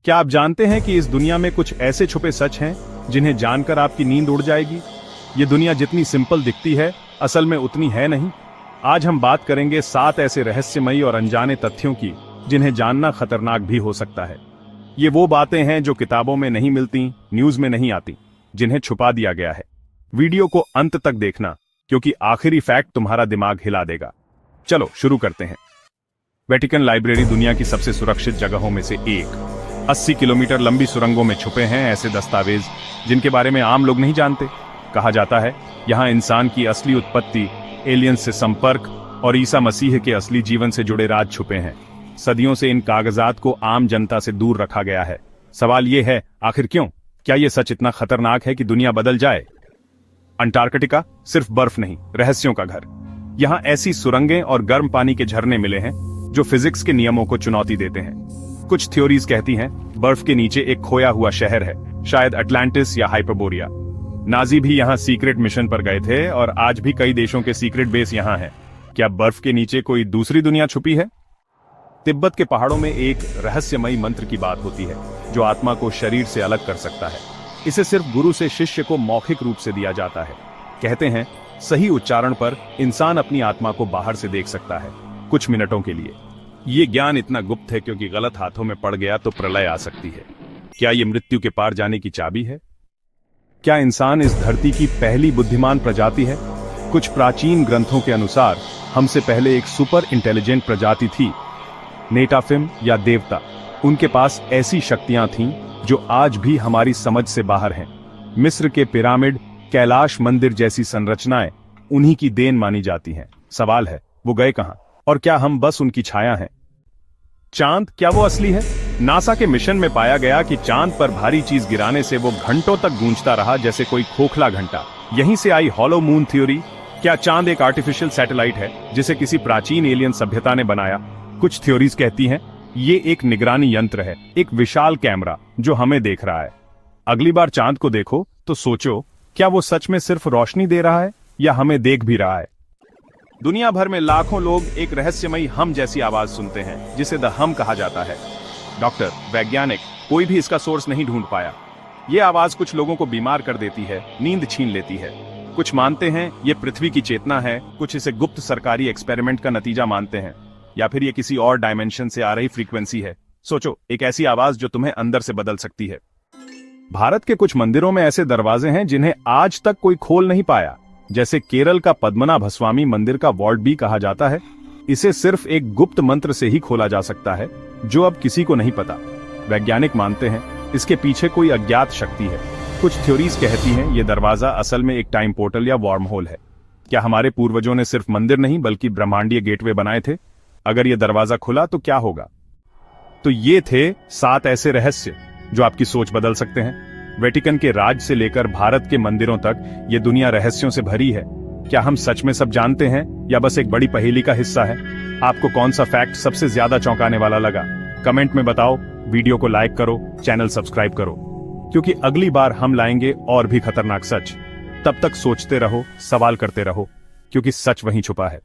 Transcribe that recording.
क्या आप जानते हैं कि इस दुनिया में कुछ ऐसे छुपे सच हैं जिन्हें जानकर आपकी नींद उड़ जाएगी? ये दुनिया जितनी सिंपल दिखती है असल में उतनी है नहीं। आज हम बात करेंगे 7 ऐसे रहस्यमयी और अनजाने तथ्यों की जिन्हें जानना खतरनाक भी हो सकता है। ये वो बातें हैं जो किताबों में नहीं मिलती, न्यूज में नहीं आती, जिन्हें छुपा दिया गया है। वीडियो को अंत तक देखना, क्योंकि आखिरी फैक्ट तुम्हारा दिमाग हिला देगा। चलो शुरू करते हैं। वेटिकन लाइब्रेरी दुनिया की सबसे सुरक्षित जगहों में से एक। 80 किलोमीटर लंबी सुरंगों में छुपे हैं ऐसे दस्तावेज जिनके बारे में आम लोग नहीं जानते। कहा जाता है यहां इंसान की असली उत्पत्ति, एलियंस से संपर्क और ईसा मसीह के असली जीवन से जुड़े राज छुपे हैं। सदियों से इन कागजात को आम जनता से दूर रखा गया है। सवाल यह है, आखिर क्यों? क्या यह सच इतना खतरनाक है कि दुनिया बदल जाए? अंटार्कटिका सिर्फ बर्फ नहीं, रहस्यों का घर। यहां ऐसी सुरंगें और गर्म पानी के झरने मिले हैं जो फिजिक्स के नियमों को चुनौती देते हैं। कुछ थ्योरीज कहती हैं बर्फ के नीचे एक खोया हुआ शहर है, शायद अटलांटिस या हाइपरबोरिया। नाजी भी यहां सीक्रेट मिशन पर गए थे और आज भी कई देशों के सीक्रेट बेस यहां हैं। क्या बर्फ के नीचे कोई दूसरी दुनिया छुपी है? तिब्बत के पहाड़ों में एक रहस्यमयी मंत्र की बात होती है जो आत्मा को शरीर से अलग कर सकता है। इसे सिर्फ गुरु से शिष्य को मौखिक रूप से दिया जाता है। कहते हैं सही उच्चारण पर इंसान अपनी आत्मा को बाहर से देख सकता है, कुछ मिनटों के लिए। ये ज्ञान इतना गुप्त है क्योंकि गलत हाथों में पड़ गया तो प्रलय आ सकती है। क्या ये मृत्यु के पार जाने की चाबी है? क्या इंसान इस धरती की पहली बुद्धिमान प्रजाति है? कुछ प्राचीन ग्रंथों के अनुसार हमसे पहले एक सुपर इंटेलिजेंट प्रजाति थी, नेटाफिम या देवता। उनके पास ऐसी शक्तियां थीं जो आज भी हमारी समझ से बाहर हैं। मिस्र के पिरामिड, कैलाश मंदिर जैसी संरचनाएं उन्हीं की देन मानी जाती हैं। सवाल है वो गए कहां, और क्या हम बस उनकी छाया हैं? चांद, क्या वो असली है? नासा के मिशन में पाया गया कि चांद पर भारी चीज गिराने से वो घंटों तक गूंजता रहा जैसे कोई खोखला घंटा। यहीं से आई हॉलो मून थ्योरी। क्या चांद एक आर्टिफिशियल सैटेलाइट है जिसे किसी प्राचीन एलियन सभ्यता ने बनाया? कुछ थ्योरीज कहती हैं ये एक निगरानी यंत्र है, एक विशाल कैमरा जो हमें देख रहा है। अगली बार चांद को देखो तो सोचो, क्या वो सच में सिर्फ रोशनी दे रहा है या हमें देख भी रहा है? दुनिया भर में लाखों लोग एक रहस्यमयी हम जैसी आवाज सुनते हैं जिसे द हम कहा जाता है। डॉक्टर, वैज्ञानिक, कोई भी इसका सोर्स नहीं ढूंढ पाया। ये आवाज कुछ लोगों को बीमार कर देती है, नींद छीन लेती है। कुछ मानते हैं ये पृथ्वी की चेतना है, कुछ इसे गुप्त सरकारी एक्सपेरिमेंट का नतीजा मानते हैं, या फिर ये किसी और डायमेंशन से आ रही फ्रीक्वेंसी है। सोचो, एक ऐसी आवाज जो तुम्हें अंदर से बदल सकती है। भारत के कुछ मंदिरों में ऐसे दरवाजे हैं जिन्हें आज तक कोई खोल नहीं पाया, जैसे केरल का पद्मनाभस्वामी मंदिर का वॉल्ट भी कहा जाता है। इसे सिर्फ एक गुप्त मंत्र से ही खोला जा सकता है जो अब किसी को नहीं पता। वैज्ञानिक मानते हैं इसके पीछे कोई अज्ञात शक्ति है। कुछ थ्योरीज कहती हैं ये दरवाजा असल में एक टाइम पोर्टल या वार्म होल है। क्या हमारे पूर्वजों ने सिर्फ मंदिर नहीं बल्कि ब्रह्मांडीय गेटवे बनाए थे? अगर ये दरवाजा खुला तो क्या होगा? तो ये थे 7 ऐसे रहस्य जो आपकी सोच बदल सकते हैं। वेटिकन के राज से लेकर भारत के मंदिरों तक ये दुनिया रहस्यों से भरी है। क्या हम सच में सब जानते हैं या बस एक बड़ी पहेली का हिस्सा है? आपको कौन सा फैक्ट सबसे ज्यादा चौंकाने वाला लगा? कमेंट में बताओ। वीडियो को लाइक करो, चैनल सब्सक्राइब करो, क्योंकि अगली बार हम लाएंगे और भी खतरनाक सच। तब तक सोचते रहो, सवाल करते रहो, क्योंकि सच वहीं छुपा है।